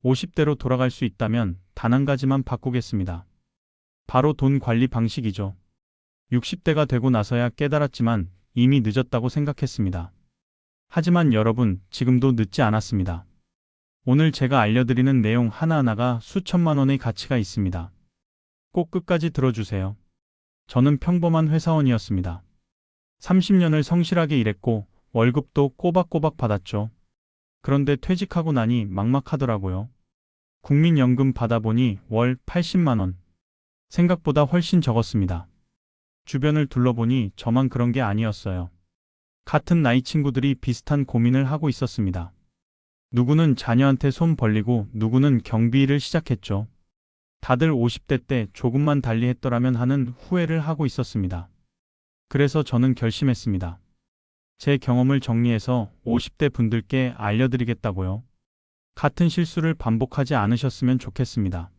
50대로 돌아갈 수 있다면 단 한 가지만 바꾸겠습니다. 바로 돈 관리 방식이죠. 60대가 되고 나서야 깨달았지만 이미 늦었다고 생각했습니다. 하지만 여러분, 지금도 늦지 않았습니다. 오늘 제가 알려드리는 내용 하나하나가 수천만 원의 가치가 있습니다. 꼭 끝까지 들어주세요. 저는 평범한 회사원이었습니다. 30년을 성실하게 일했고 월급도 꼬박꼬박 받았죠. 그런데 퇴직하고 나니 막막하더라고요. 국민연금 받아보니 월 80만 원. 생각보다 훨씬 적었습니다. 주변을 둘러보니 저만 그런 게 아니었어요. 같은 나이 친구들이 비슷한 고민을 하고 있었습니다. 누구는 자녀한테 손 벌리고 누구는 경비 일을 시작했죠. 다들 50대 때 조금만 달리 했더라면 하는 후회를 하고 있었습니다. 그래서 저는 결심했습니다. 제 경험을 정리해서 50대 분들께 알려드리겠다고요. 같은 실수를 반복하지 않으셨으면 좋겠습니다.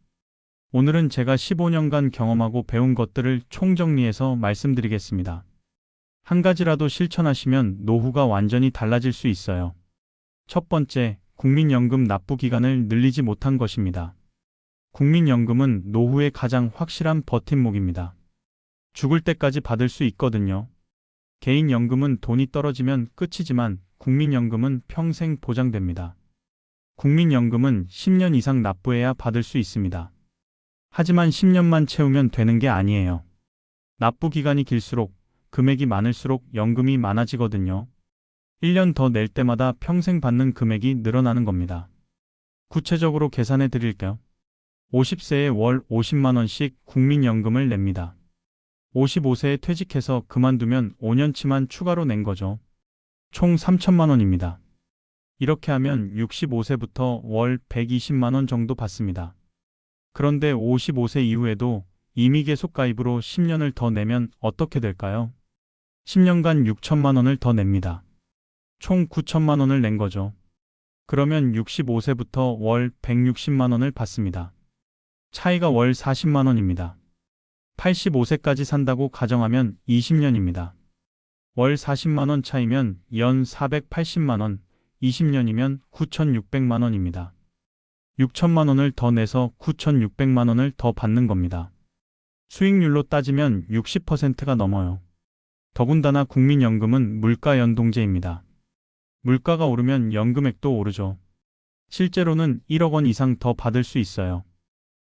오늘은 제가 15년간 경험하고 배운 것들을 총정리해서 말씀드리겠습니다. 한 가지라도 실천하시면 노후가 완전히 달라질 수 있어요. 첫 번째, 국민연금 납부 기간을 늘리지 못한 것입니다. 국민연금은 노후의 가장 확실한 버팀목입니다. 죽을 때까지 받을 수 있거든요. 개인연금은 돈이 떨어지면 끝이지만 국민연금은 평생 보장됩니다. 국민연금은 10년 이상 납부해야 받을 수 있습니다. 하지만 10년만 채우면 되는 게 아니에요. 납부 기간이 길수록 금액이 많을수록 연금이 많아지거든요. 1년 더 낼 때마다 평생 받는 금액이 늘어나는 겁니다. 구체적으로 계산해 드릴게요. 50세에 월 50만 원씩 국민연금을 냅니다. 55세에 퇴직해서 그만두면 5년치만 추가로 낸 거죠. 총 3천만 원입니다. 이렇게 하면 65세부터 월 120만 원 정도 받습니다. 그런데 55세 이후에도 임의 계속 가입으로 10년을 더 내면 어떻게 될까요? 10년간 6천만 원을 더 냅니다. 총 9천만 원을 낸 거죠. 그러면 65세부터 월 160만 원을 받습니다. 차이가 월 40만 원입니다. 85세까지 산다고 가정하면 20년입니다. 월 40만 원 차이면 연 480만 원, 20년이면 9,600만 원입니다. 6천만 원을 더 내서 9,600만 원을 더 받는 겁니다. 수익률로 따지면 60%가 넘어요. 더군다나 국민연금은 물가연동제입니다. 물가가 오르면 연금액도 오르죠. 실제로는 1억 원 이상 더 받을 수 있어요.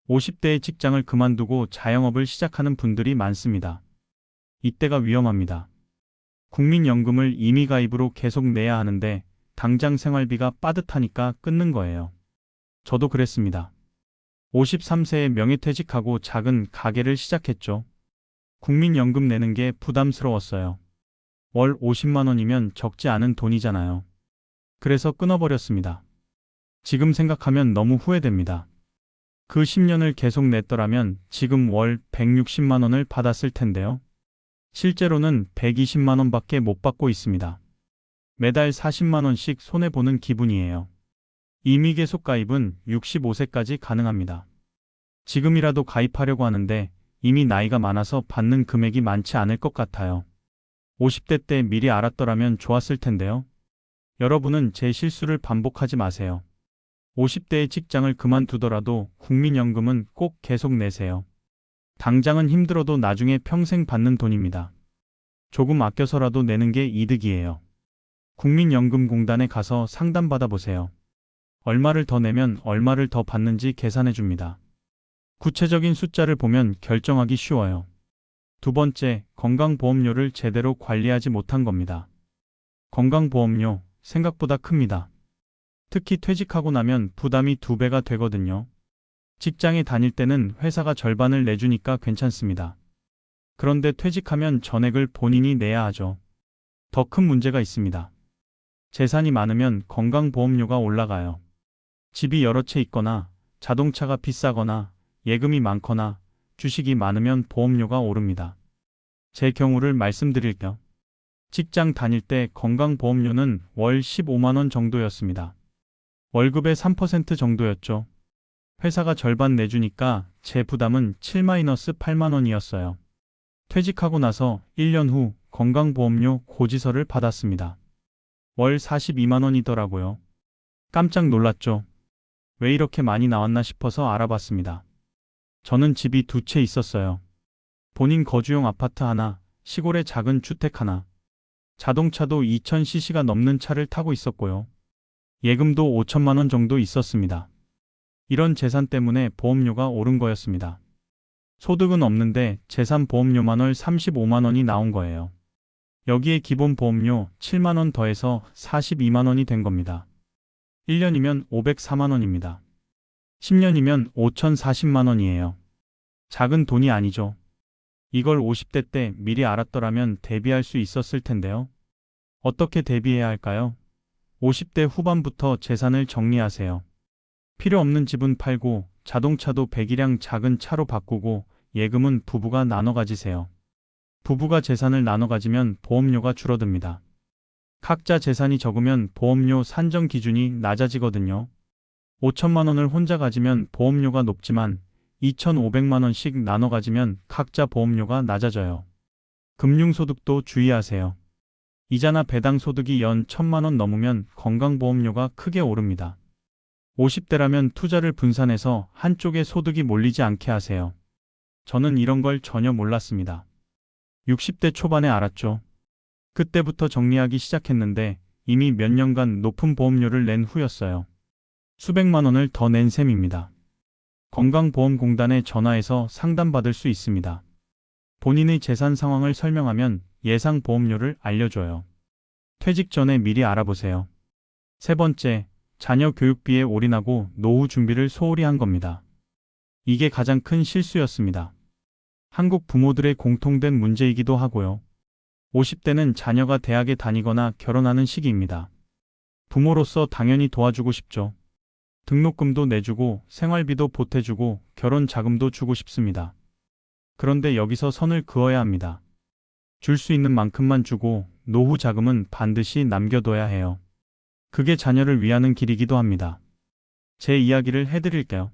50대의 직장을 그만두고 자영업을 시작하는 분들이 많습니다. 이때가 위험합니다. 국민연금을 임의가입으로 계속 내야 하는데 당장 생활비가 빠듯하니까 끊는 거예요. 저도 그랬습니다. 53세에 명예퇴직하고 작은 가게를 시작했죠. 국민연금 내는 게 부담스러웠어요. 월 50만 원이면 적지 않은 돈이잖아요. 그래서 끊어버렸습니다. 지금 생각하면 너무 후회됩니다. 그 10년을 계속 냈더라면 지금 월 160만 원을 받았을 텐데요. 실제로는 120만 원밖에 못 받고 있습니다. 매달 40만 원씩 손해보는 기분이에요. 임의 계속 가입은 65세까지 가능합니다. 지금이라도 가입하려고 하는데 이미 나이가 많아서 받는 금액이 많지 않을 것 같아요. 50대 때 미리 알았더라면 좋았을 텐데요. 여러분은 제 실수를 반복하지 마세요. 50대의 직장을 그만두더라도 국민연금은 꼭 계속 내세요. 당장은 힘들어도 나중에 평생 받는 돈입니다. 조금 아껴서라도 내는 게 이득이에요. 국민연금공단에 가서 상담받아 보세요. 얼마를 더 내면 얼마를 더 받는지 계산해 줍니다. 구체적인 숫자를 보면 결정하기 쉬워요. 두 번째, 건강보험료를 제대로 관리하지 못한 겁니다. 건강보험료, 생각보다 큽니다. 특히 퇴직하고 나면 부담이 2배가 되거든요. 직장에 다닐 때는 회사가 절반을 내주니까 괜찮습니다. 그런데 퇴직하면 전액을 본인이 내야 하죠. 더 큰 문제가 있습니다. 재산이 많으면 건강보험료가 올라가요. 집이 여러 채 있거나 자동차가 비싸거나 예금이 많거나 주식이 많으면 보험료가 오릅니다. 제 경우를 말씀드릴게요. 직장 다닐 때 건강보험료는 월 15만 원 정도였습니다. 월급의 3% 정도였죠. 회사가 절반 내주니까 제 부담은 7-8만 원이었어요. 퇴직하고 나서 1년 후 건강보험료 고지서를 받았습니다. 월 42만 원이더라고요. 깜짝 놀랐죠. 왜 이렇게 많이 나왔나 싶어서 알아봤습니다. 저는 집이 두 채 있었어요. 본인 거주용 아파트 하나, 시골의 작은 주택 하나. 자동차도 2000cc가 넘는 차를 타고 있었고요. 예금도 5천만 원 정도 있었습니다. 이런 재산 때문에 보험료가 오른 거였습니다. 소득은 없는데 재산 보험료만 월 35만 원이 나온 거예요. 여기에 기본 보험료 7만 원 더해서 42만 원이 된 겁니다. 1년이면 504만 원입니다. 10년이면 5,040만 원이에요. 작은 돈이 아니죠. 이걸 50대 때 미리 알았더라면 대비할 수 있었을 텐데요. 어떻게 대비해야 할까요? 50대 후반부터 재산을 정리하세요. 필요 없는 집은 팔고 자동차도 배기량 작은 차로 바꾸고 예금은 부부가 나눠 가지세요. 부부가 재산을 나눠 가지면 보험료가 줄어듭니다. 각자 재산이 적으면 보험료 산정 기준이 낮아지거든요. 5천만 원을 혼자 가지면 보험료가 높지만 2,500만 원씩 나눠 가지면 각자 보험료가 낮아져요. 금융소득도 주의하세요. 이자나 배당 소득이 연 1,000만 원 넘으면 건강보험료가 크게 오릅니다. 50대라면 투자를 분산해서 한쪽에 소득이 몰리지 않게 하세요. 저는 이런 걸 전혀 몰랐습니다. 60대 초반에 알았죠. 그때부터 정리하기 시작했는데 이미 몇 년간 높은 보험료를 낸 후였어요. 수백만 원을 더 낸 셈입니다. 건강보험공단에 전화해서 상담받을 수 있습니다. 본인의 재산 상황을 설명하면 예상 보험료를 알려줘요. 퇴직 전에 미리 알아보세요. 세 번째, 자녀 교육비에 올인하고 노후 준비를 소홀히 한 겁니다. 이게 가장 큰 실수였습니다. 한국 부모들의 공통된 문제이기도 하고요. 50대는 자녀가 대학에 다니거나 결혼하는 시기입니다. 부모로서 당연히 도와주고 싶죠. 등록금도 내주고 생활비도 보태주고 결혼 자금도 주고 싶습니다. 그런데 여기서 선을 그어야 합니다. 줄 수 있는 만큼만 주고 노후 자금은 반드시 남겨둬야 해요. 그게 자녀를 위하는 길이기도 합니다. 제 이야기를 해드릴게요.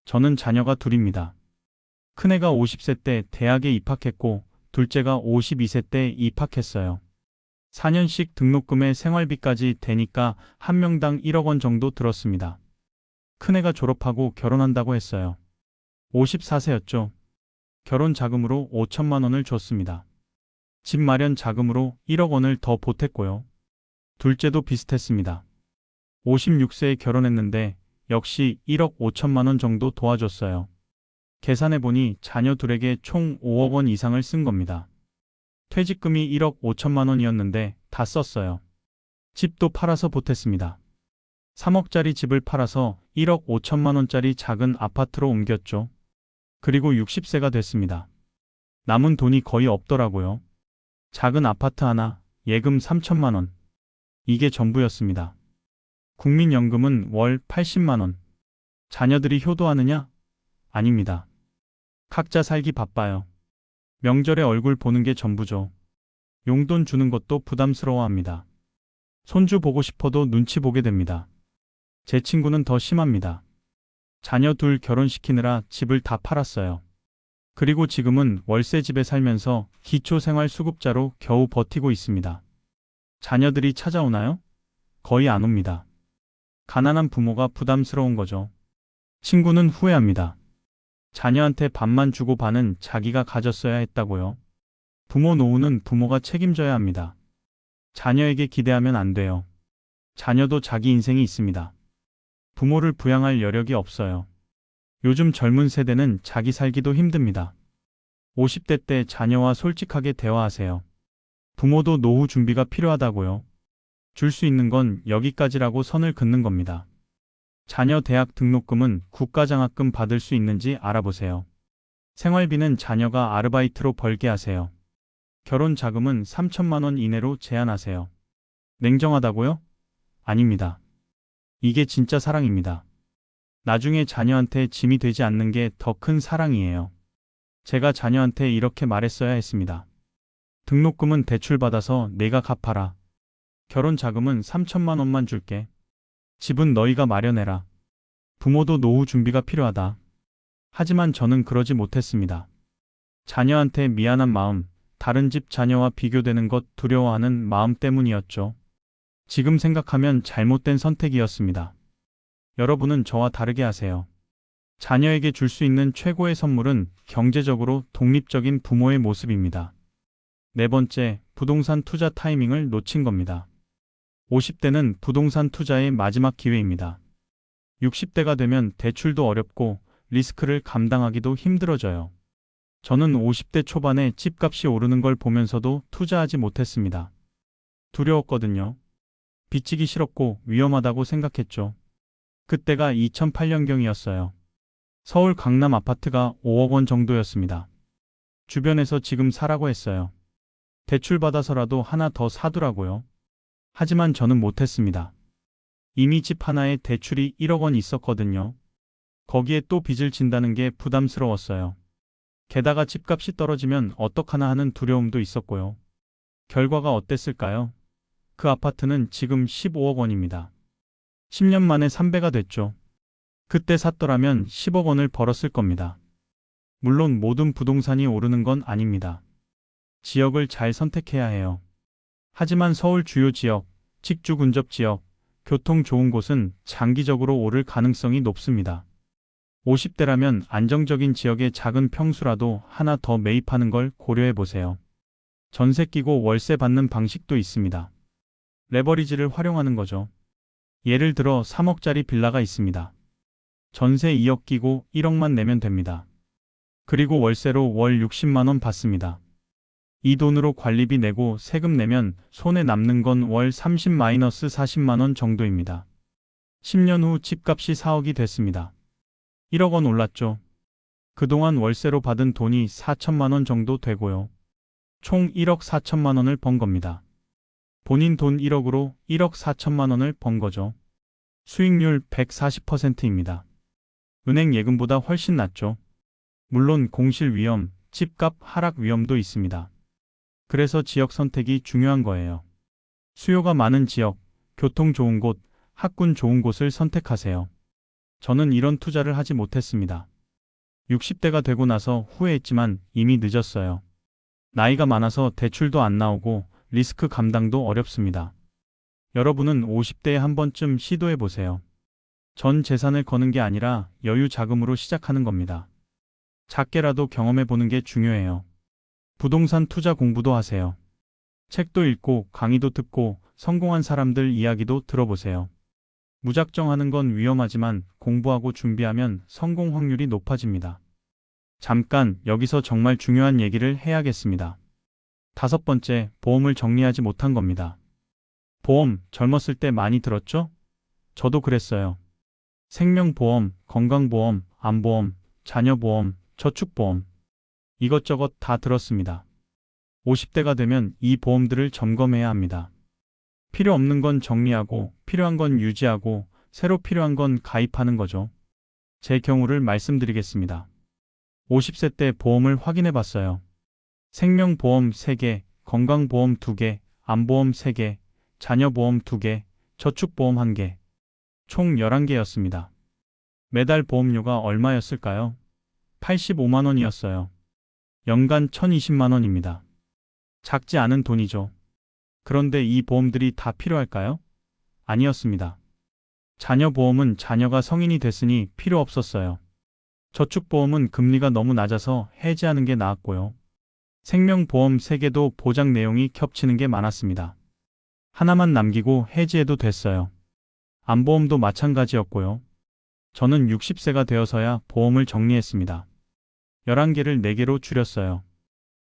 저는 자녀가 둘입니다. 큰애가 50세 때 대학에 입학했고 둘째가 52세 때 입학했어요. 4년씩 등록금에 생활비까지 되니까 한 명당 1억 원 정도 들었습니다. 큰애가 졸업하고 결혼한다고 했어요. 54세였죠. 결혼 자금으로 5천만 원을 줬습니다. 집 마련 자금으로 1억 원을 더 보탰고요. 둘째도 비슷했습니다. 56세에 결혼했는데 역시 1억 5천만 원 정도 도와줬어요. 계산해보니 자녀 둘에게 총 5억 원 이상을 쓴 겁니다. 퇴직금이 1억 5천만 원이었는데 다 썼어요. 집도 팔아서 보탰습니다. 3억짜리 집을 팔아서 1억 5천만 원짜리 작은 아파트로 옮겼죠. 그리고 60세가 됐습니다. 남은 돈이 거의 없더라고요. 작은 아파트 하나, 예금 3천만 원. 이게 전부였습니다. 국민연금은 월 80만 원. 자녀들이 효도하느냐? 아닙니다. 각자 살기 바빠요. 명절에 얼굴 보는 게 전부죠. 용돈 주는 것도 부담스러워합니다. 손주 보고 싶어도 눈치 보게 됩니다. 제 친구는 더 심합니다. 자녀 둘 결혼시키느라 집을 다 팔았어요. 그리고 지금은 월세집에 살면서 기초생활수급자로 겨우 버티고 있습니다. 자녀들이 찾아오나요? 거의 안 옵니다. 가난한 부모가 부담스러운 거죠. 친구는 후회합니다. 자녀한테 밥만 주고 반은 자기가 가졌어야 했다고요. 부모 노후는 부모가 책임져야 합니다. 자녀에게 기대하면 안 돼요. 자녀도 자기 인생이 있습니다. 부모를 부양할 여력이 없어요. 요즘 젊은 세대는 자기 살기도 힘듭니다. 50대 때 자녀와 솔직하게 대화하세요. 부모도 노후 준비가 필요하다고요. 줄 수 있는 건 여기까지라고 선을 긋는 겁니다. 자녀 대학 등록금은 국가장학금 받을 수 있는지 알아보세요. 생활비는 자녀가 아르바이트로 벌게 하세요. 결혼 자금은 3천만 원 이내로 제한하세요. 냉정하다고요? 아닙니다. 이게 진짜 사랑입니다. 나중에 자녀한테 짐이 되지 않는 게 더 큰 사랑이에요. 제가 자녀한테 이렇게 말했어야 했습니다. 등록금은 대출받아서 내가 갚아라. 결혼 자금은 3천만 원만 줄게. 집은 너희가 마련해라. 부모도 노후 준비가 필요하다. 하지만 저는 그러지 못했습니다. 자녀한테 미안한 마음, 다른 집 자녀와 비교되는 것 두려워하는 마음 때문이었죠. 지금 생각하면 잘못된 선택이었습니다. 여러분은 저와 다르게 하세요. 자녀에게 줄 수 있는 최고의 선물은 경제적으로 독립적인 부모의 모습입니다. 네 번째, 부동산 투자 타이밍을 놓친 겁니다. 50대는 부동산 투자의 마지막 기회입니다. 60대가 되면 대출도 어렵고 리스크를 감당하기도 힘들어져요. 저는 50대 초반에 집값이 오르는 걸 보면서도 투자하지 못했습니다. 두려웠거든요. 빚지기 싫었고 위험하다고 생각했죠. 그때가 2008년경이었어요. 서울 강남 아파트가 5억 원 정도였습니다. 주변에서 지금 사라고 했어요. 대출 받아서라도 하나 더 사두라고요. 하지만 저는 못했습니다. 이미 집 하나에 대출이 1억 원 있었거든요. 거기에 또 빚을 진다는 게 부담스러웠어요. 게다가 집값이 떨어지면 어떡하나 하는 두려움도 있었고요. 결과가 어땠을까요? 그 아파트는 지금 15억 원입니다. 10년 만에 3배가 됐죠. 그때 샀더라면 10억 원을 벌었을 겁니다. 물론 모든 부동산이 오르는 건 아닙니다. 지역을 잘 선택해야 해요. 하지만 서울 주요 지역, 직주 근접 지역, 교통 좋은 곳은 장기적으로 오를 가능성이 높습니다. 50대라면 안정적인 지역의 작은 평수라도 하나 더 매입하는 걸 고려해 보세요. 전세 끼고 월세 받는 방식도 있습니다. 레버리지를 활용하는 거죠. 예를 들어 3억짜리 빌라가 있습니다. 전세 2억 끼고 1억만 내면 됩니다. 그리고 월세로 월 60만 원 받습니다. 이 돈으로 관리비 내고 세금 내면 손에 남는 건 월 30-40만 원 정도입니다. 10년 후 집값이 4억이 됐습니다. 1억 원 올랐죠. 그동안 월세로 받은 돈이 4천만 원 정도 되고요. 총 1억 4천만 원을 번 겁니다. 본인 돈 1억으로 1억 4천만 원을 번 거죠. 수익률 140%입니다. 은행 예금보다 훨씬 낮죠. 물론 공실 위험, 집값 하락 위험도 있습니다. 그래서 지역 선택이 중요한 거예요. 수요가 많은 지역, 교통 좋은 곳, 학군 좋은 곳을 선택하세요. 저는 이런 투자를 하지 못했습니다. 60대가 되고 나서 후회했지만 이미 늦었어요. 나이가 많아서 대출도 안 나오고 리스크 감당도 어렵습니다. 여러분은 50대에 한 번쯤 시도해 보세요. 전 재산을 거는 게 아니라 여유 자금으로 시작하는 겁니다. 작게라도 경험해 보는 게 중요해요. 부동산 투자 공부도 하세요. 책도 읽고 강의도 듣고 성공한 사람들 이야기도 들어보세요. 무작정 하는 건 위험하지만 공부하고 준비하면 성공 확률이 높아집니다. 잠깐 여기서 정말 중요한 얘기를 해야겠습니다. 5번째, 보험을 정리하지 못한 겁니다. 보험 젊었을 때 많이 들었죠? 저도 그랬어요. 생명보험, 건강보험, 암보험, 자녀보험, 저축보험. 이것저것 다 들었습니다. 50대가 되면 이 보험들을 점검해야 합니다. 필요 없는 건 정리하고 필요한 건 유지하고 새로 필요한 건 가입하는 거죠. 제 경우를 말씀드리겠습니다. 50세 때 보험을 확인해 봤어요. 생명보험 3개, 건강보험 2개, 암보험 3개, 자녀보험 2개, 저축보험 1개. 총 11개였습니다. 매달 보험료가 얼마였을까요? 85만 원이었어요. 연간 1020만 원입니다. 작지 않은 돈이죠. 그런데 이 보험들이 다 필요할까요? 아니었습니다. 자녀보험은 자녀가 성인이 됐으니 필요 없었어요. 저축보험은 금리가 너무 낮아서 해지하는 게 나았고요. 생명보험 3개도 보장 내용이 겹치는 게 많았습니다. 하나만 남기고 해지해도 됐어요. 암보험도 마찬가지였고요. 저는 60세가 되어서야 보험을 정리했습니다. 11개를 4개로 줄였어요.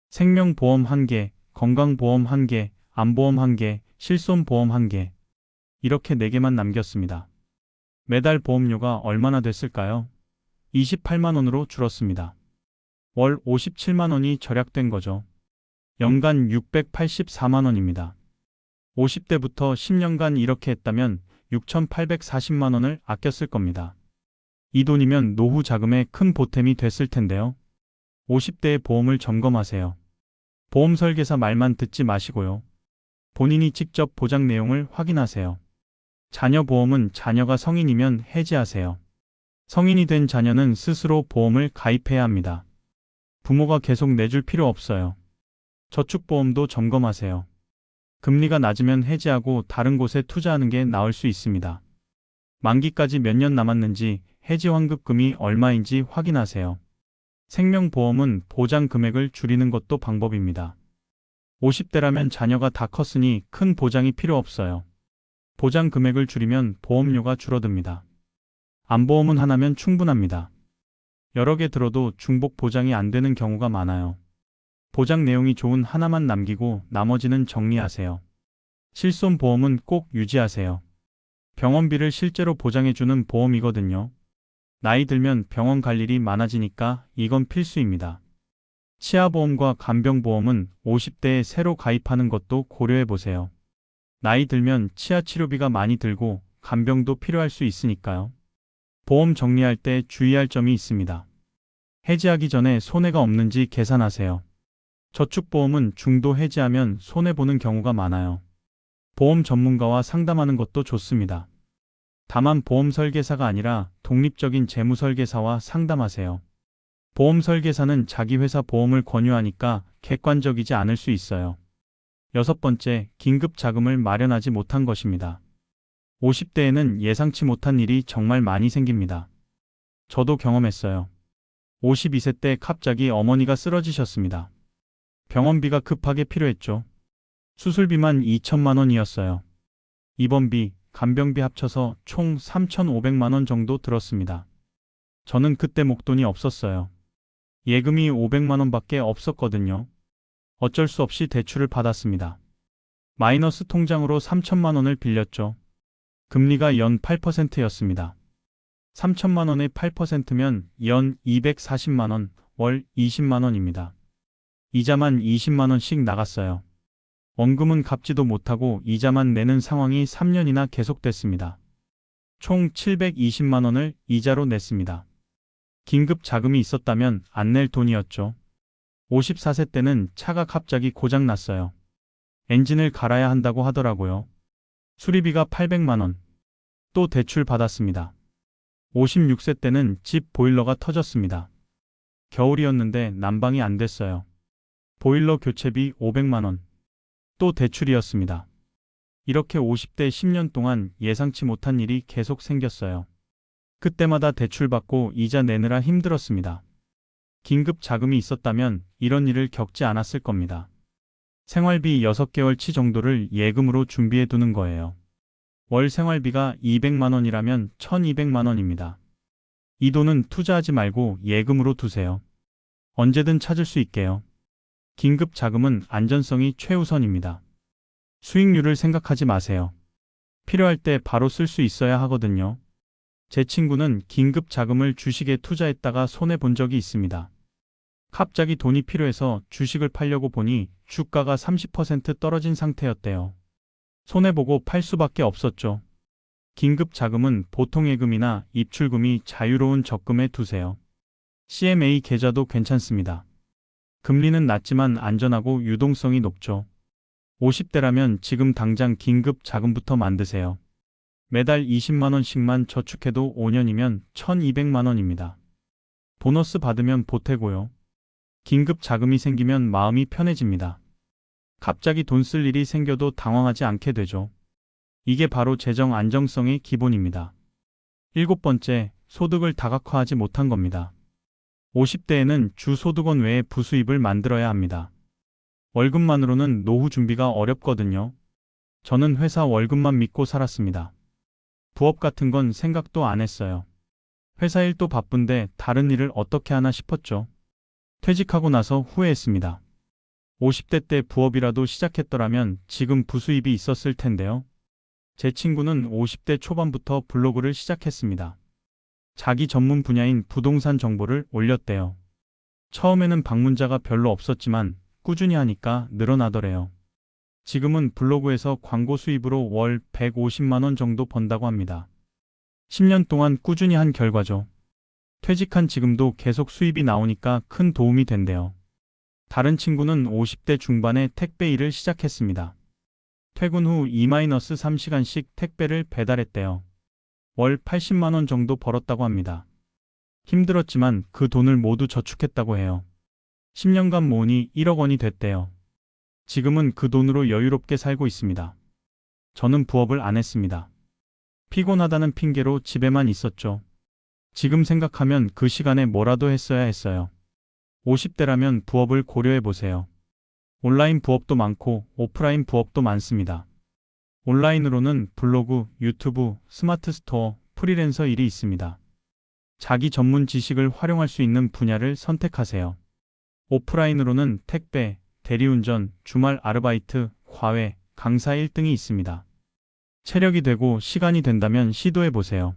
생명보험 1개, 건강보험 1개, 암보험 1개, 실손보험 1개. 이렇게 4개만 남겼습니다. 매달 보험료가 얼마나 됐을까요? 28만 원으로 줄었습니다. 월 57만 원이 절약된 거죠. 연간 684만 원입니다. 50대부터 10년간 이렇게 했다면 6,840만 원을 아꼈을 겁니다. 이 돈이면 노후 자금에 큰 보탬이 됐을 텐데요. 50대의 보험을 점검하세요. 보험 설계사 말만 듣지 마시고요. 본인이 직접 보장 내용을 확인하세요. 자녀 보험은 자녀가 성인이면 해지하세요. 성인이 된 자녀는 스스로 보험을 가입해야 합니다. 부모가 계속 내줄 필요 없어요. 저축보험도 점검하세요. 금리가 낮으면 해지하고 다른 곳에 투자하는 게 나을 수 있습니다. 만기까지 몇 년 남았는지, 해지 환급금이 얼마인지 확인하세요. 생명보험은 보장 금액을 줄이는 것도 방법입니다. 50대라면 자녀가 다 컸으니 큰 보장이 필요 없어요. 보장 금액을 줄이면 보험료가 줄어듭니다. 안보험은 하나면 충분합니다. 여러 개 들어도 중복 보장이 안 되는 경우가 많아요. 보장 내용이 좋은 하나만 남기고 나머지는 정리하세요. 실손보험은 꼭 유지하세요. 병원비를 실제로 보장해주는 보험이거든요. 나이 들면 병원 갈 일이 많아지니까 이건 필수입니다. 치아보험과 간병보험은 50대에 새로 가입하는 것도 고려해보세요. 나이 들면 치아 치료비가 많이 들고 간병도 필요할 수 있으니까요. 보험 정리할 때 주의할 점이 있습니다. 해지하기 전에 손해가 없는지 계산하세요. 저축보험은 중도 해지하면 손해보는 경우가 많아요. 보험 전문가와 상담하는 것도 좋습니다. 다만 보험 설계사가 아니라 독립적인 재무 설계사와 상담하세요. 보험 설계사는 자기 회사 보험을 권유하니까 객관적이지 않을 수 있어요. 6번째, 긴급 자금을 마련하지 못한 것입니다. 50대에는 예상치 못한 일이 정말 많이 생깁니다. 저도 경험했어요. 52세 때 갑자기 어머니가 쓰러지셨습니다. 병원비가 급하게 필요했죠. 수술비만 2천만 원이었어요. 입원비, 간병비 합쳐서 총 3,500만 원 정도 들었습니다. 저는 그때 목돈이 없었어요. 예금이 500만 원밖에 없었거든요. 어쩔 수 없이 대출을 받았습니다. 마이너스 통장으로 3천만 원을 빌렸죠. 금리가 연 8%였습니다. 3천만 원의 8%면 연 240만 원, 월 20만 원입니다. 이자만 20만 원씩 나갔어요. 원금은 갚지도 못하고 이자만 내는 상황이 3년이나 계속됐습니다. 총 720만 원을 이자로 냈습니다. 긴급 자금이 있었다면 안 낼 돈이었죠. 54세 때는 차가 갑자기 고장 났어요. 엔진을 갈아야 한다고 하더라고요. 수리비가 800만 원. 또 대출 받았습니다. 56세 때는 집 보일러가 터졌습니다. 겨울이었는데 난방이 안 됐어요. 보일러 교체비 500만 원. 또 대출이었습니다. 이렇게 50대 10년 동안 예상치 못한 일이 계속 생겼어요. 그때마다 대출받고 이자 내느라 힘들었습니다. 긴급 자금이 있었다면 이런 일을 겪지 않았을 겁니다. 생활비 6개월치 정도를 예금으로 준비해 두는 거예요. 월 생활비가 200만 원이라면 1200만 원입니다. 이 돈은 투자하지 말고 예금으로 두세요. 언제든 찾을 수 있게요. 긴급 자금은 안전성이 최우선입니다. 수익률을 생각하지 마세요. 필요할 때 바로 쓸 수 있어야 하거든요. 제 친구는 긴급 자금을 주식에 투자했다가 손해본 적이 있습니다. 갑자기 돈이 필요해서 주식을 팔려고 보니 주가가 30% 떨어진 상태였대요. 손해보고 팔 수밖에 없었죠. 긴급 자금은 보통 예금이나 입출금이 자유로운 적금에 두세요. CMA 계좌도 괜찮습니다. 금리는 낮지만 안전하고 유동성이 높죠. 50대라면 지금 당장 긴급 자금부터 만드세요. 매달 20만 원씩만 저축해도 5년이면 1200만 원입니다. 보너스 받으면 보태고요. 긴급 자금이 생기면 마음이 편해집니다. 갑자기 돈 쓸 일이 생겨도 당황하지 않게 되죠. 이게 바로 재정 안정성의 기본입니다. 7번째, 소득을 다각화하지 못한 겁니다. 50대에는 주 소득원 외에 부수입을 만들어야 합니다. 월급만으로는 노후 준비가 어렵거든요. 저는 회사 월급만 믿고 살았습니다. 부업 같은 건 생각도 안 했어요. 회사 일도 바쁜데 다른 일을 어떻게 하나 싶었죠. 퇴직하고 나서 후회했습니다. 50대 때 부업이라도 시작했더라면 지금 부수입이 있었을 텐데요. 제 친구는 50대 초반부터 블로그를 시작했습니다. 자기 전문 분야인 부동산 정보를 올렸대요. 처음에는 방문자가 별로 없었지만 꾸준히 하니까 늘어나더래요. 지금은 블로그에서 광고 수입으로 월 150만 원 정도 번다고 합니다. 10년 동안 꾸준히 한 결과죠. 퇴직한 지금도 계속 수입이 나오니까 큰 도움이 된대요. 다른 친구는 50대 중반에 택배 일을 시작했습니다. 퇴근 후 2-3시간씩 택배를 배달했대요. 월 80만 원 정도 벌었다고 합니다. 힘들었지만 그 돈을 모두 저축했다고 해요. 10년간 모으니 1억 원이 됐대요. 지금은 그 돈으로 여유롭게 살고 있습니다. 저는 부업을 안 했습니다. 피곤하다는 핑계로 집에만 있었죠. 지금 생각하면 그 시간에 뭐라도 했어야 했어요. 50대라면 부업을 고려해 보세요. 온라인 부업도 많고 오프라인 부업도 많습니다. 온라인으로는 블로그, 유튜브, 스마트 스토어, 프리랜서 일이 있습니다. 자기 전문 지식을 활용할 수 있는 분야를 선택하세요. 오프라인으로는 택배, 대리운전, 주말 아르바이트, 과외, 강사 1등이 있습니다. 체력이 되고 시간이 된다면 시도해 보세요.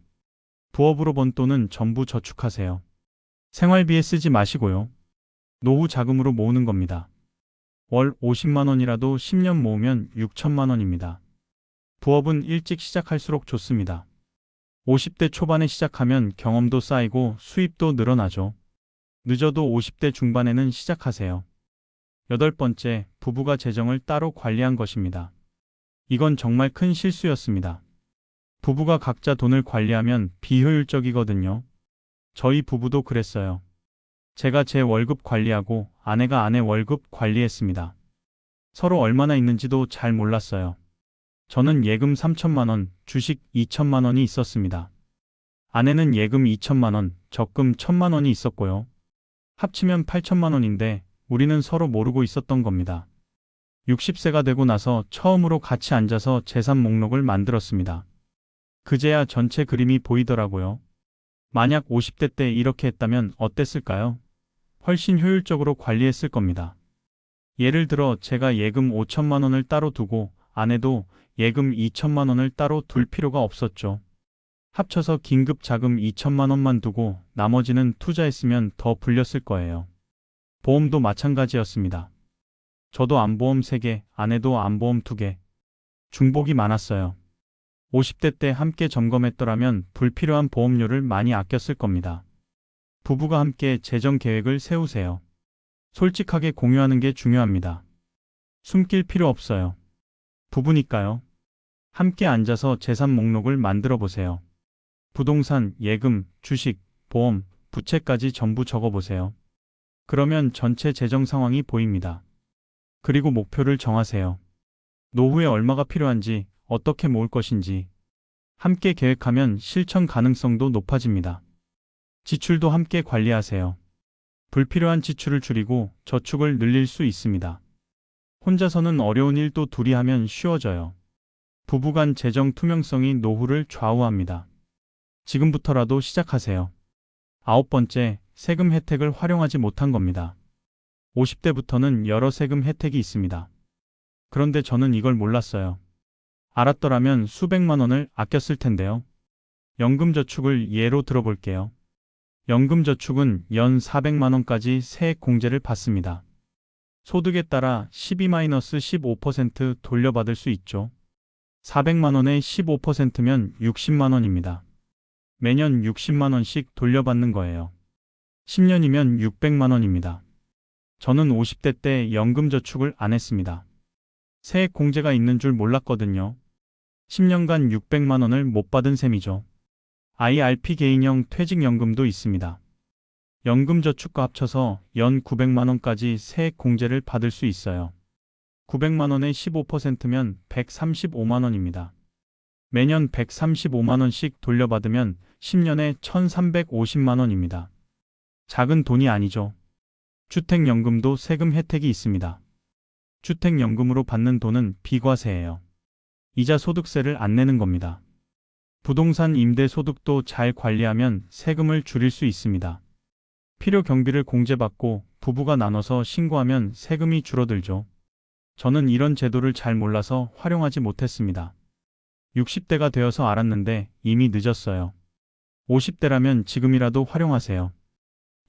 부업으로 번 돈은 전부 저축하세요. 생활비에 쓰지 마시고요. 노후 자금으로 모으는 겁니다. 월 50만 원이라도 10년 모으면 6천만 원입니다. 부업은 일찍 시작할수록 좋습니다. 50대 초반에 시작하면 경험도 쌓이고 수입도 늘어나죠. 늦어도 50대 중반에는 시작하세요. 8번째, 부부가 재정을 따로 관리한 것입니다. 이건 정말 큰 실수였습니다. 부부가 각자 돈을 관리하면 비효율적이거든요. 저희 부부도 그랬어요. 제가 제 월급 관리하고 아내가 아내 월급 관리했습니다. 서로 얼마나 있는지도 잘 몰랐어요. 저는 예금 3천만 원, 주식 2천만 원이 있었습니다. 아내는 예금 2천만 원, 적금 1천만 원이 있었고요. 합치면 8천만 원인데 우리는 서로 모르고 있었던 겁니다. 60세가 되고 나서 처음으로 같이 앉아서 재산 목록을 만들었습니다. 그제야 전체 그림이 보이더라고요. 만약 50대 때 이렇게 했다면 어땠을까요? 훨씬 효율적으로 관리했을 겁니다. 예를 들어 제가 예금 5천만 원을 따로 두고 아내도 예금 2천만 원을 따로 둘 필요가 없었죠. 합쳐서 긴급 자금 2천만 원만 두고 나머지는 투자했으면 더 불렸을 거예요. 보험도 마찬가지였습니다. 저도 안보험 3개, 아내도 안보험 2개. 중복이 많았어요. 50대 때 함께 점검했더라면 불필요한 보험료를 많이 아꼈을 겁니다. 부부가 함께 재정 계획을 세우세요. 솔직하게 공유하는 게 중요합니다. 숨길 필요 없어요. 부부니까요. 함께 앉아서 재산 목록을 만들어 보세요. 부동산, 예금, 주식, 보험, 부채까지 전부 적어 보세요. 그러면 전체 재정 상황이 보입니다. 그리고 목표를 정하세요. 노후에 얼마가 필요한지, 어떻게 모을 것인지. 함께 계획하면 실천 가능성도 높아집니다. 지출도 함께 관리하세요. 불필요한 지출을 줄이고 저축을 늘릴 수 있습니다. 혼자서는 어려운 일도 둘이 하면 쉬워져요. 부부간 재정 투명성이 노후를 좌우합니다. 지금부터라도 시작하세요. 9번째, 세금 혜택을 활용하지 못한 겁니다. 50대부터는 여러 세금 혜택이 있습니다. 그런데 저는 이걸 몰랐어요. 알았더라면 수백만 원을 아꼈을 텐데요. 연금저축을 예로 들어볼게요. 연금저축은 연 400만 원까지 세액 공제를 받습니다. 소득에 따라 12-15% 돌려받을 수 있죠. 400만 원에 15%면 60만 원입니다. 매년 60만 원씩 돌려받는 거예요. 10년이면 600만 원입니다. 저는 50대 때 연금저축을 안 했습니다. 세액 공제가 있는 줄 몰랐거든요. 10년간 600만 원을 못 받은 셈이죠. IRP 개인형 퇴직연금도 있습니다. 연금저축과 합쳐서 연 900만 원까지 세액 공제를 받을 수 있어요. 900만 원에 15%면 135만 원입니다. 매년 135만 원씩 돌려받으면 10년에 1,350만 원입니다. 작은 돈이 아니죠. 주택연금도 세금 혜택이 있습니다. 주택연금으로 받는 돈은 비과세예요. 이자 소득세를 안 내는 겁니다. 부동산 임대 소득도 잘 관리하면 세금을 줄일 수 있습니다. 필요 경비를 공제받고 부부가 나눠서 신고하면 세금이 줄어들죠. 저는 이런 제도를 잘 몰라서 활용하지 못했습니다. 60대가 되어서 알았는데 이미 늦었어요. 50대라면 지금이라도 활용하세요.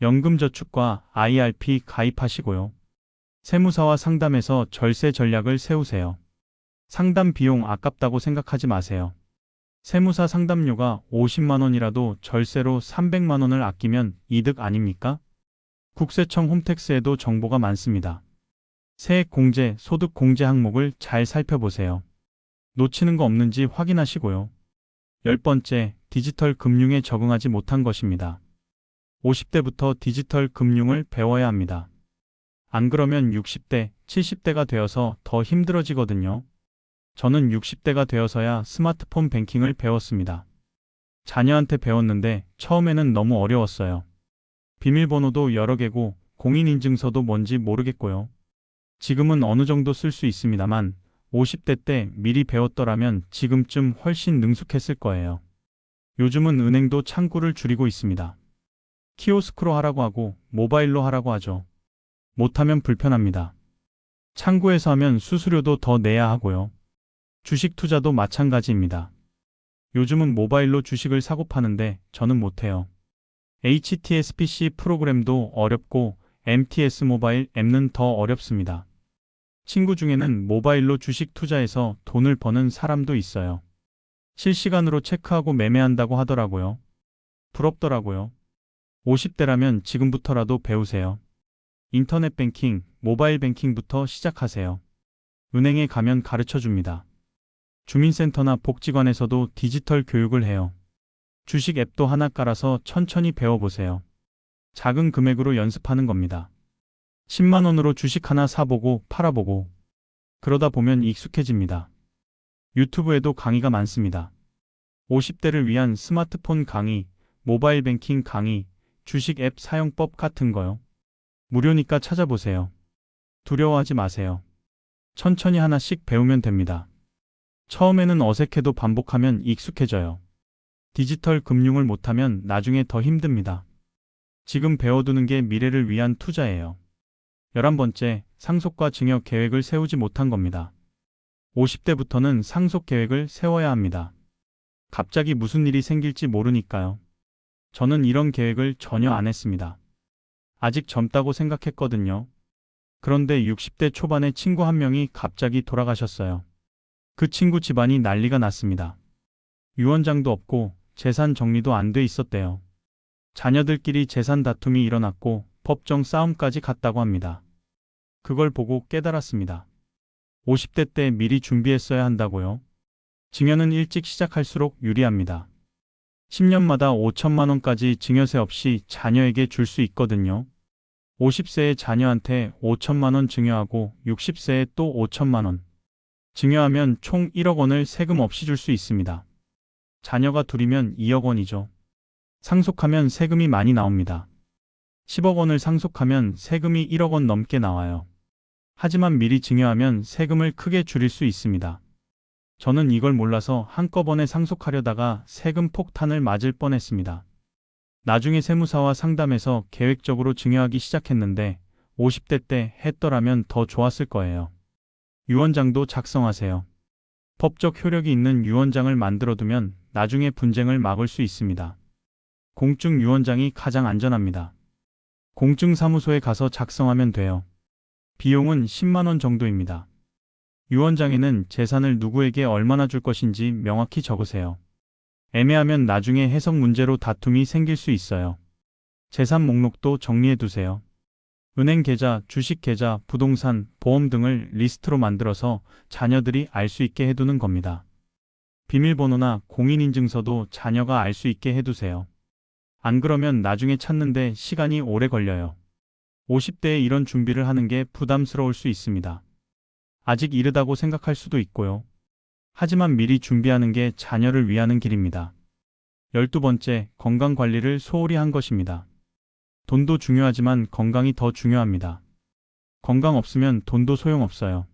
연금저축과 IRP 가입하시고요. 세무사와 상담해서 절세 전략을 세우세요. 상담 비용 아깝다고 생각하지 마세요. 세무사 상담료가 50만 원이라도 절세로 300만 원을 아끼면 이득 아닙니까? 국세청 홈택스에도 정보가 많습니다. 세액 공제, 소득 공제 항목을 잘 살펴보세요. 놓치는 거 없는지 확인하시고요. 10번째, 디지털 금융에 적응하지 못한 것입니다. 50대부터 디지털 금융을 배워야 합니다. 안 그러면 60대, 70대가 되어서 더 힘들어지거든요. 저는 60대가 되어서야 스마트폰 뱅킹을 배웠습니다. 자녀한테 배웠는데 처음에는 너무 어려웠어요. 비밀번호도 여러 개고 공인인증서도 뭔지 모르겠고요. 지금은 어느 정도 쓸 수 있습니다만 50대 때 미리 배웠더라면 지금쯤 훨씬 능숙했을 거예요. 요즘은 은행도 창구를 줄이고 있습니다. 키오스크로 하라고 하고 모바일로 하라고 하죠. 못하면 불편합니다. 창구에서 하면 수수료도 더 내야 하고요. 주식 투자도 마찬가지입니다. 요즘은 모바일로 주식을 사고 파는데 저는 못해요. HTSPC 프로그램도 어렵고 MTS 모바일 앱은 더 어렵습니다. 친구 중에는 모바일로 주식 투자해서 돈을 버는 사람도 있어요. 실시간으로 체크하고 매매한다고 하더라고요. 부럽더라고요. 50대라면 지금부터라도 배우세요. 인터넷 뱅킹, 모바일 뱅킹부터 시작하세요. 은행에 가면 가르쳐 줍니다. 주민센터나 복지관에서도 디지털 교육을 해요. 주식 앱도 하나 깔아서 천천히 배워보세요. 작은 금액으로 연습하는 겁니다. 10만 원으로 주식 하나 사보고 팔아보고 그러다 보면 익숙해집니다. 유튜브에도 강의가 많습니다. 50대를 위한 스마트폰 강의, 모바일 뱅킹 강의, 주식 앱 사용법 같은 거요. 무료니까 찾아보세요. 두려워하지 마세요. 천천히 하나씩 배우면 됩니다. 처음에는 어색해도 반복하면 익숙해져요. 디지털 금융을 못하면 나중에 더 힘듭니다. 지금 배워두는 게 미래를 위한 투자예요. 11번째, 상속과 증여 계획을 세우지 못한 겁니다. 50대부터는 상속 계획을 세워야 합니다. 갑자기 무슨 일이 생길지 모르니까요. 저는 이런 계획을 전혀 안 했습니다. 아직 젊다고 생각했거든요. 그런데 60대 초반에 친구 한 명이 갑자기 돌아가셨어요. 그 친구 집안이 난리가 났습니다. 유언장도 없고 재산 정리도 안 돼 있었대요. 자녀들끼리 재산 다툼이 일어났고 법정 싸움까지 갔다고 합니다. 그걸 보고 깨달았습니다. 50대 때 미리 준비했어야 한다고요. 증여는 일찍 시작할수록 유리합니다. 10년마다 5천만 원까지 증여세 없이 자녀에게 줄 수 있거든요. 50세의 자녀한테 5천만 원 증여하고 60세에 또 5천만 원. 증여하면 총 1억 원을 세금 없이 줄 수 있습니다. 자녀가 둘이면 2억 원이죠. 상속하면 세금이 많이 나옵니다. 10억 원을 상속하면 세금이 1억 원 넘게 나와요. 하지만 미리 증여하면 세금을 크게 줄일 수 있습니다. 저는 이걸 몰라서 한꺼번에 상속하려다가 세금 폭탄을 맞을 뻔했습니다. 나중에 세무사와 상담해서 계획적으로 증여하기 시작했는데 50대 때 했더라면 더 좋았을 거예요. 유언장도 작성하세요. 법적 효력이 있는 유언장을 만들어두면 나중에 분쟁을 막을 수 있습니다. 공증 유언장이 가장 안전합니다. 공증사무소에 가서 작성하면 돼요. 비용은 10만 원 정도입니다. 유언장에는 재산을 누구에게 얼마나 줄 것인지 명확히 적으세요. 애매하면 나중에 해석 문제로 다툼이 생길 수 있어요. 재산 목록도 정리해 두세요. 은행 계좌, 주식 계좌, 부동산, 보험 등을 리스트로 만들어서 자녀들이 알 수 있게 해두는 겁니다. 비밀번호나 공인인증서도 자녀가 알 수 있게 해두세요. 안 그러면 나중에 찾는데 시간이 오래 걸려요. 50대에 이런 준비를 하는 게 부담스러울 수 있습니다. 아직 이르다고 생각할 수도 있고요. 하지만 미리 준비하는 게 자녀를 위하는 길입니다. 12번째, 건강관리를 소홀히 한 것입니다. 돈도 중요하지만 건강이 더 중요합니다. 건강 없으면 돈도 소용없어요.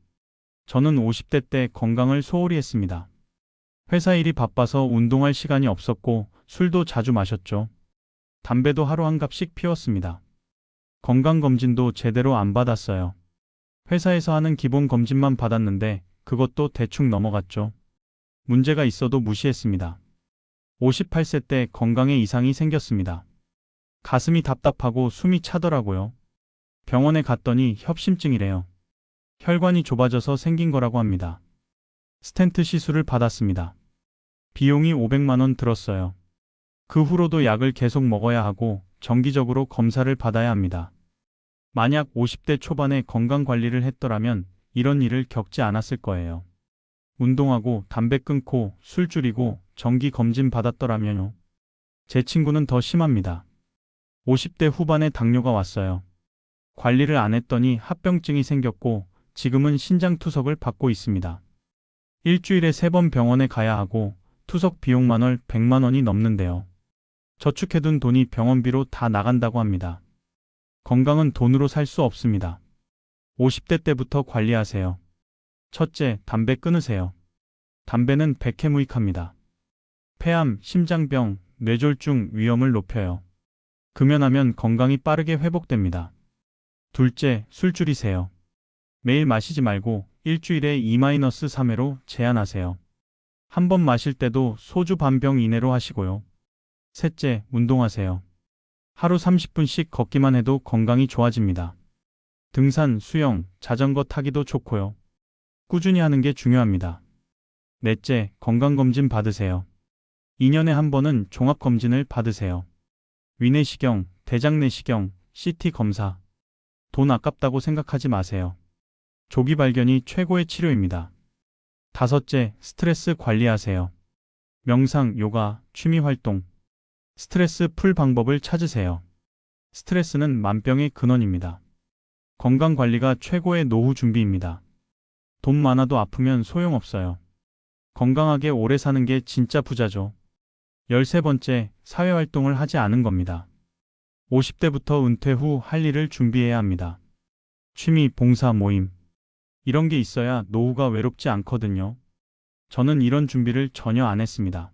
저는 50대 때 건강을 소홀히 했습니다. 회사 일이 바빠서 운동할 시간이 없었고 술도 자주 마셨죠. 담배도 하루 한 갑씩 피웠습니다. 건강검진도 제대로 안 받았어요. 회사에서 하는 기본검진만 받았는데 그것도 대충 넘어갔죠. 문제가 있어도 무시했습니다. 58세 때 건강에 이상이 생겼습니다. 가슴이 답답하고 숨이 차더라고요. 병원에 갔더니 협심증이래요. 혈관이 좁아져서 생긴 거라고 합니다. 스텐트 시술을 받았습니다. 비용이 500만 원 들었어요. 그 후로도 약을 계속 먹어야 하고 정기적으로 검사를 받아야 합니다. 만약 50대 초반에 건강관리를 했더라면 이런 일을 겪지 않았을 거예요. 운동하고 담배 끊고 술 줄이고 정기 검진 받았더라면요. 제 친구는 더 심합니다. 50대 후반에 당뇨가 왔어요. 관리를 안 했더니 합병증이 생겼고 지금은 신장투석을 받고 있습니다. 일주일에 3번 병원에 가야 하고 투석 비용만 월 100만 원이 넘는데요. 저축해둔 돈이 병원비로 다 나간다고 합니다. 건강은 돈으로 살 수 없습니다. 50대 때부터 관리하세요. 첫째, 담배 끊으세요. 담배는 백해무익합니다. 폐암, 심장병, 뇌졸중 위험을 높여요. 금연하면 건강이 빠르게 회복됩니다. 둘째, 술 줄이세요. 매일 마시지 말고 일주일에 2-3회로 제한하세요. 한 번 마실 때도 소주 반 병 이내로 하시고요. 셋째, 운동하세요. 하루 30분씩 걷기만 해도 건강이 좋아집니다. 등산, 수영, 자전거 타기도 좋고요. 꾸준히 하는 게 중요합니다. 넷째, 건강검진 받으세요. 2년에 한 번은 종합검진을 받으세요. 위내시경, 대장내시경, CT 검사. 돈 아깝다고 생각하지 마세요. 조기 발견이 최고의 치료입니다. 다섯째, 스트레스 관리하세요. 명상, 요가, 취미 활동. 스트레스 풀 방법을 찾으세요. 스트레스는 만병의 근원입니다. 건강 관리가 최고의 노후 준비입니다. 돈 많아도 아프면 소용없어요. 건강하게 오래 사는 게 진짜 부자죠. 13번째, 사회활동을 하지 않은 겁니다. 50대부터 은퇴 후 할 일을 준비해야 합니다. 취미, 봉사, 모임. 이런 게 있어야 노후가 외롭지 않거든요. 저는 이런 준비를 전혀 안 했습니다.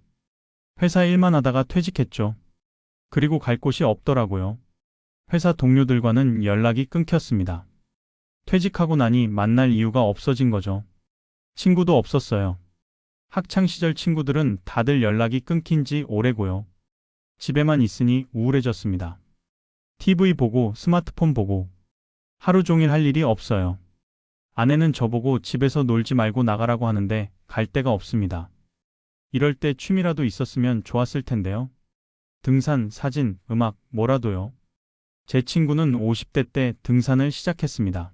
회사 일만 하다가 퇴직했죠. 그리고 갈 곳이 없더라고요. 회사 동료들과는 연락이 끊겼습니다. 퇴직하고 나니 만날 이유가 없어진 거죠. 친구도 없었어요. 학창시절 친구들은 다들 연락이 끊긴 지 오래고요. 집에만 있으니 우울해졌습니다. TV 보고 스마트폰 보고 하루 종일 할 일이 없어요. 아내는 저보고 집에서 놀지 말고 나가라고 하는데 갈 데가 없습니다. 이럴 때 취미라도 있었으면 좋았을 텐데요. 등산, 사진, 음악, 뭐라도요. 제 친구는 50대 때 등산을 시작했습니다.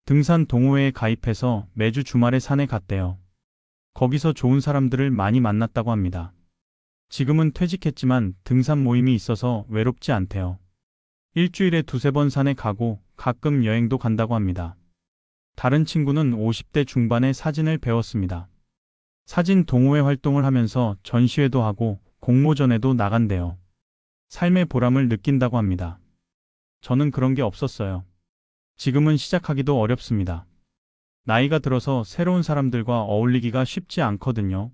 등산 동호회에 가입해서 매주 주말에 산에 갔대요. 거기서 좋은 사람들을 많이 만났다고 합니다. 지금은 퇴직했지만 등산 모임이 있어서 외롭지 않대요. 일주일에 2-3번 산에 가고 가끔 여행도 간다고 합니다. 다른 친구는 50대 중반에 사진을 배웠습니다. 사진 동호회 활동을 하면서 전시회도 하고 공모전에도 나간대요. 삶의 보람을 느낀다고 합니다. 저는 그런 게 없었어요. 지금은 시작하기도 어렵습니다. 나이가 들어서 새로운 사람들과 어울리기가 쉽지 않거든요.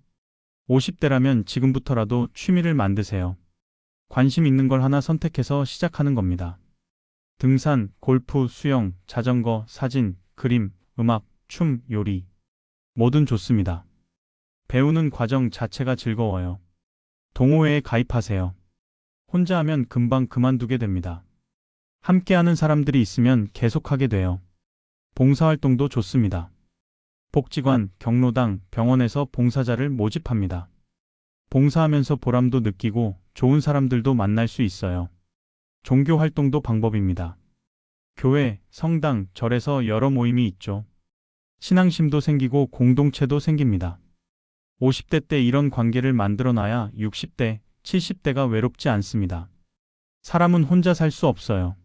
50대라면 지금부터라도 취미를 만드세요. 관심 있는 걸 하나 선택해서 시작하는 겁니다. 등산, 골프, 수영, 자전거, 사진, 그림, 음악, 춤, 요리. 뭐든 좋습니다. 배우는 과정 자체가 즐거워요. 동호회에 가입하세요. 혼자 하면 금방 그만두게 됩니다. 함께하는 사람들이 있으면 계속하게 돼요. 봉사활동도 좋습니다. 복지관, 경로당, 병원에서 봉사자를 모집합니다. 봉사하면서 보람도 느끼고 좋은 사람들도 만날 수 있어요. 종교 활동도 방법입니다. 교회, 성당, 절에서 여러 모임이 있죠. 신앙심도 생기고 공동체도 생깁니다. 50대 때 이런 관계를 만들어놔야 60대, 70대가 외롭지 않습니다. 사람은 혼자 살 수 없어요.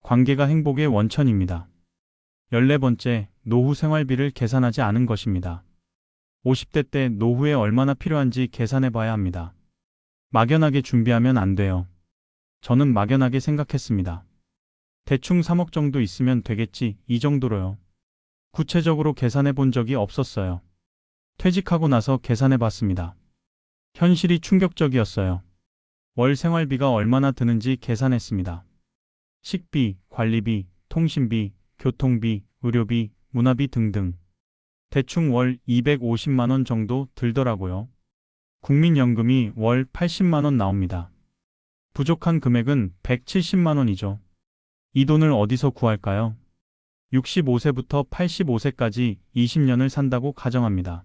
관계가 행복의 원천입니다. 14번째, 노후 생활비를 계산하지 않은 것입니다. 50대 때 노후에 얼마나 필요한지 계산해 봐야 합니다. 막연하게 준비하면 안 돼요. 저는 막연하게 생각했습니다. 대충 3억 정도 있으면 되겠지, 이 정도로요. 구체적으로 계산해 본 적이 없었어요. 퇴직하고 나서 계산해 봤습니다. 현실이 충격적이었어요. 월 생활비가 얼마나 드는지 계산했습니다. 식비, 관리비, 통신비, 교통비, 의료비, 문화비 등등. 대충 월 250만 원 정도 들더라고요. 국민연금이 월 80만 원 나옵니다. 부족한 금액은 170만 원이죠. 이 돈을 어디서 구할까요? 65세부터 85세까지 20년을 산다고 가정합니다.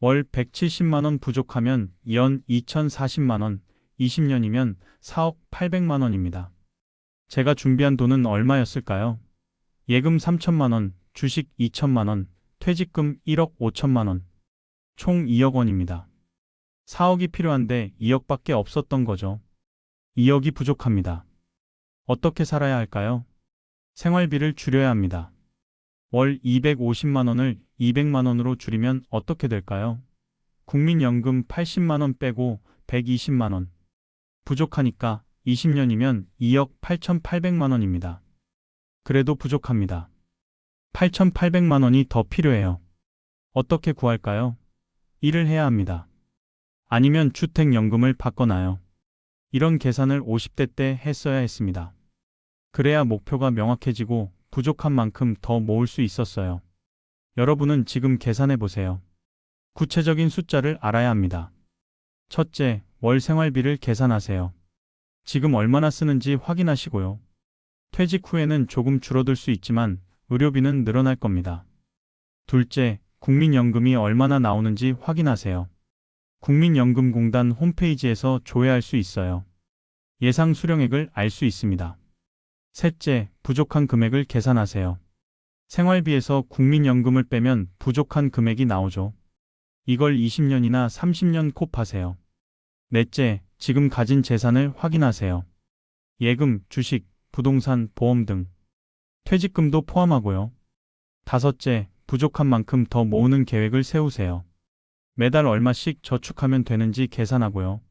월 170만 원 부족하면 연 2040만 원, 20년이면 4억 800만 원입니다. 제가 준비한 돈은 얼마였을까요? 예금 3천만 원, 주식 2천만 원, 퇴직금 1억 5천만 원. 총 2억 원입니다. 4억이 필요한데 2억밖에 없었던 거죠. 2억이 부족합니다. 어떻게 살아야 할까요? 생활비를 줄여야 합니다. 월 250만 원을 200만 원으로 줄이면 어떻게 될까요? 국민연금 80만 원 빼고 120만 원. 부족하니까 20년이면 2억 8,800만 원입니다. 그래도 부족합니다. 8,800만 원이 더 필요해요. 어떻게 구할까요? 일을 해야 합니다. 아니면 주택연금을 바꿔놔요. 이런 계산을 50대 때 했어야 했습니다. 그래야 목표가 명확해지고 부족한 만큼 더 모을 수 있었어요. 여러분은 지금 계산해 보세요. 구체적인 숫자를 알아야 합니다. 첫째, 월 생활비를 계산하세요. 지금 얼마나 쓰는지 확인하시고요. 퇴직 후에는 조금 줄어들 수 있지만 의료비는 늘어날 겁니다. 둘째, 국민연금이 얼마나 나오는지 확인하세요. 국민연금공단 홈페이지에서 조회할 수 있어요. 예상 수령액을 알 수 있습니다. 셋째, 부족한 금액을 계산하세요. 생활비에서 국민연금을 빼면 부족한 금액이 나오죠. 이걸 20년이나 30년 곱하세요. 넷째, 지금 가진 재산을 확인하세요. 예금, 주식, 부동산, 보험 등. 퇴직금도 포함하고요. 다섯째, 부족한 만큼 더 모으는 계획을 세우세요. 매달 얼마씩 저축하면 되는지 계산하고요.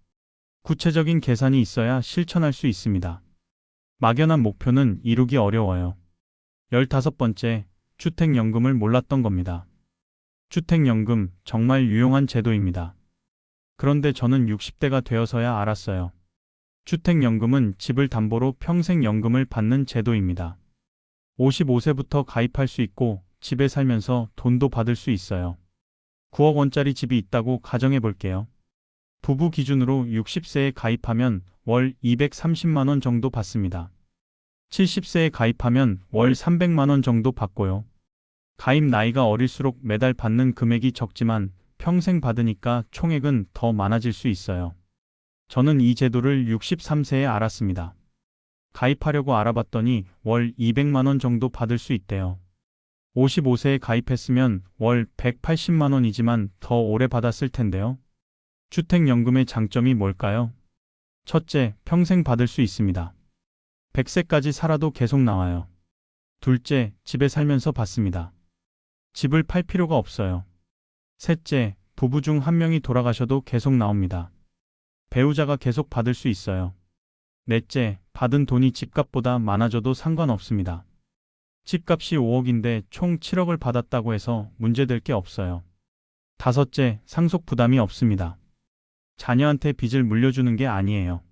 구체적인 계산이 있어야 실천할 수 있습니다. 막연한 목표는 이루기 어려워요. 15번째, 주택연금을 몰랐던 겁니다. 주택연금 정말 유용한 제도입니다. 그런데 저는 60대가 되어서야 알았어요. 주택연금은 집을 담보로 평생 연금을 받는 제도입니다. 55세부터 가입할 수 있고 집에 살면서 돈도 받을 수 있어요. 9억 원짜리 집이 있다고 가정해 볼게요. 부부 기준으로 60세에 가입하면 월 230만 원 정도 받습니다. 70세에 가입하면 월 300만 원 정도 받고요. 가입 나이가 어릴수록 매달 받는 금액이 적지만 평생 받으니까 총액은 더 많아질 수 있어요. 저는 이 제도를 63세에 알았습니다. 가입하려고 알아봤더니 월 200만 원 정도 받을 수 있대요. 55세에 가입했으면 월 180만 원이지만 더 오래 받았을 텐데요. 주택연금의 장점이 뭘까요? 첫째, 평생 받을 수 있습니다. 100세까지 살아도 계속 나와요. 둘째, 집에 살면서 받습니다. 집을 팔 필요가 없어요. 셋째, 부부 중 한 명이 돌아가셔도 계속 나옵니다. 배우자가 계속 받을 수 있어요. 넷째, 받은 돈이 집값보다 많아져도 상관없습니다. 집값이 5억인데 총 7억을 받았다고 해서 문제될 게 없어요. 다섯째, 상속 부담이 없습니다. 자녀한테 빚을 물려주는 게 아니에요.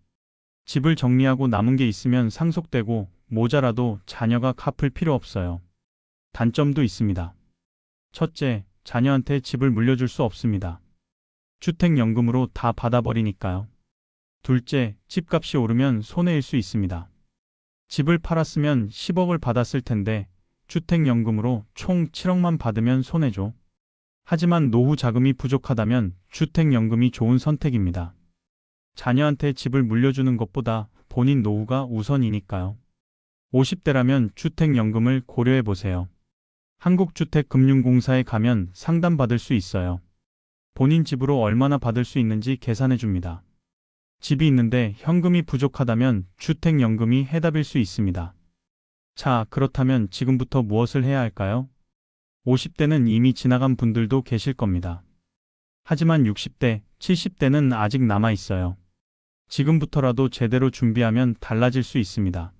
집을 정리하고 남은 게 있으면 상속되고 모자라도 자녀가 갚을 필요 없어요. 단점도 있습니다. 첫째, 자녀한테 집을 물려줄 수 없습니다. 주택연금으로 다 받아버리니까요. 둘째, 집값이 오르면 손해일 수 있습니다. 집을 팔았으면 10억을 받았을 텐데 주택연금으로 총 7억만 받으면 손해죠. 하지만 노후 자금이 부족하다면 주택연금이 좋은 선택입니다. 자녀한테 집을 물려주는 것보다 본인 노후가 우선이니까요. 50대라면 주택연금을 고려해 보세요. 한국주택금융공사에 가면 상담받을 수 있어요. 본인 집으로 얼마나 받을 수 있는지 계산해 줍니다. 집이 있는데 현금이 부족하다면 주택연금이 해답일 수 있습니다. 자, 그렇다면 지금부터 무엇을 해야 할까요? 50대는 이미 지나간 분들도 계실 겁니다. 하지만 60대, 70대는 아직 남아 있어요. 지금부터라도 제대로 준비하면 달라질 수 있습니다.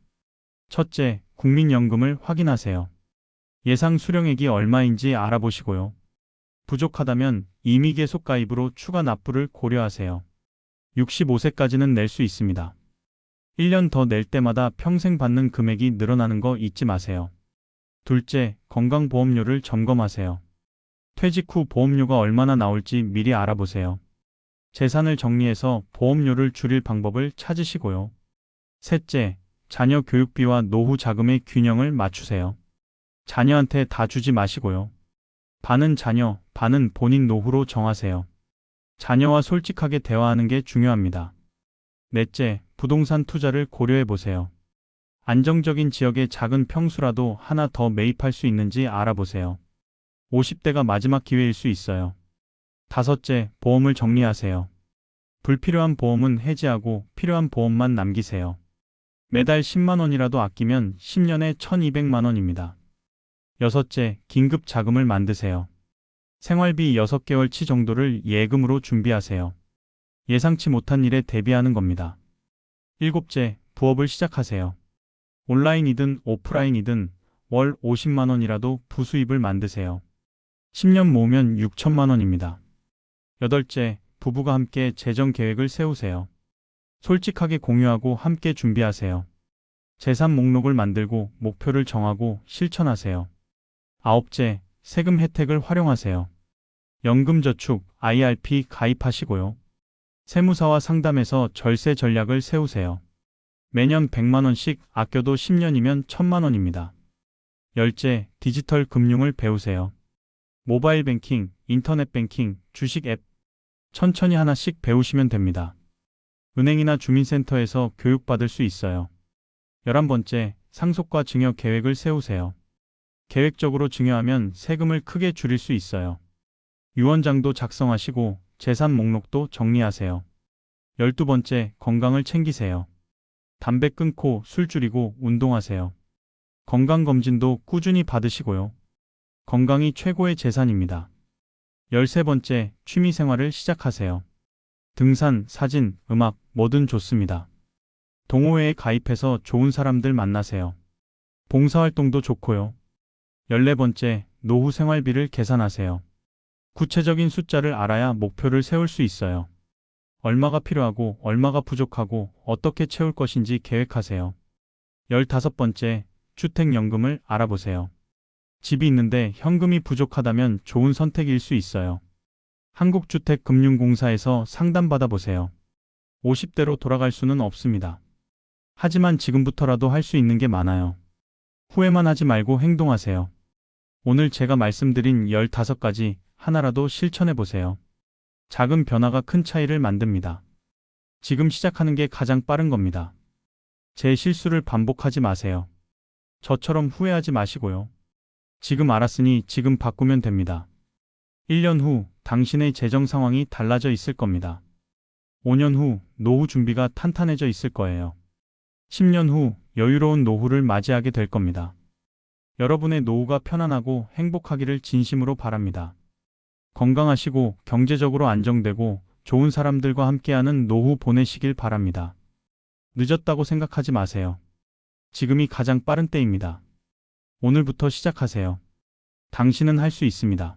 첫째, 국민연금을 확인하세요. 예상 수령액이 얼마인지 알아보시고요. 부족하다면 임의 계속 가입으로 추가 납부를 고려하세요. 65세까지는 낼 수 있습니다. 1년 더 낼 때마다 평생 받는 금액이 늘어나는 거 잊지 마세요. 둘째, 건강보험료를 점검하세요. 퇴직 후 보험료가 얼마나 나올지 미리 알아보세요. 재산을 정리해서 보험료를 줄일 방법을 찾으시고요. 셋째, 자녀 교육비와 노후 자금의 균형을 맞추세요. 자녀한테 다 주지 마시고요. 반은 자녀, 반은 본인 노후로 정하세요. 자녀와 솔직하게 대화하는 게 중요합니다. 넷째, 부동산 투자를 고려해 보세요. 안정적인 지역의 작은 평수라도 하나 더 매입할 수 있는지 알아보세요. 50대가 마지막 기회일 수 있어요. 다섯째, 보험을 정리하세요. 불필요한 보험은 해지하고 필요한 보험만 남기세요. 매달 10만 원이라도 아끼면 10년에 1200만 원입니다. 여섯째, 긴급 자금을 만드세요. 생활비 6개월치 정도를 예금으로 준비하세요. 예상치 못한 일에 대비하는 겁니다. 일곱째, 부업을 시작하세요. 온라인이든 오프라인이든 월 50만 원이라도 부수입을 만드세요. 10년 모으면 6천만 원입니다. 여덟째, 부부가 함께 재정 계획을 세우세요. 솔직하게 공유하고 함께 준비하세요. 재산 목록을 만들고 목표를 정하고 실천하세요. 아홉째, 세금 혜택을 활용하세요. 연금저축, IRP 가입하시고요. 세무사와 상담해서 절세 전략을 세우세요. 매년 100만 원씩 아껴도 10년이면 1000만 원입니다. 열째, 디지털 금융을 배우세요. 모바일 뱅킹, 인터넷 뱅킹, 주식 앱, 천천히 하나씩 배우시면 됩니다. 은행이나 주민센터에서 교육받을 수 있어요. 11번째, 상속과 증여 계획을 세우세요. 계획적으로 증여하면 세금을 크게 줄일 수 있어요. 유언장도 작성하시고 재산 목록도 정리하세요. 12번째, 건강을 챙기세요. 담배 끊고 술 줄이고 운동하세요. 건강검진도 꾸준히 받으시고요. 건강이 최고의 재산입니다. 13번째, 취미생활을 시작하세요. 등산, 사진, 음악, 뭐든 좋습니다. 동호회에 가입해서 좋은 사람들 만나세요. 봉사활동도 좋고요. 14번째, 노후 생활비를 계산하세요. 구체적인 숫자를 알아야 목표를 세울 수 있어요. 얼마가 필요하고 얼마가 부족하고 어떻게 채울 것인지 계획하세요. 15번째, 주택연금을 알아보세요. 집이 있는데 현금이 부족하다면 좋은 선택일 수 있어요. 한국주택금융공사에서 상담받아 보세요. 50대로 돌아갈 수는 없습니다. 하지만 지금부터라도 할 수 있는 게 많아요. 후회만 하지 말고 행동하세요. 오늘 제가 말씀드린 15가지 하나라도 실천해 보세요. 작은 변화가 큰 차이를 만듭니다. 지금 시작하는 게 가장 빠른 겁니다. 제 실수를 반복하지 마세요. 저처럼 후회하지 마시고요. 지금 알았으니 지금 바꾸면 됩니다. 1년 후 당신의 재정 상황이 달라져 있을 겁니다. 5년 후 노후 준비가 탄탄해져 있을 거예요. 10년 후 여유로운 노후를 맞이하게 될 겁니다. 여러분의 노후가 편안하고 행복하기를 진심으로 바랍니다. 건강하시고 경제적으로 안정되고 좋은 사람들과 함께하는 노후 보내시길 바랍니다. 늦었다고 생각하지 마세요. 지금이 가장 빠른 때입니다. 오늘부터 시작하세요. 당신은 할 수 있습니다.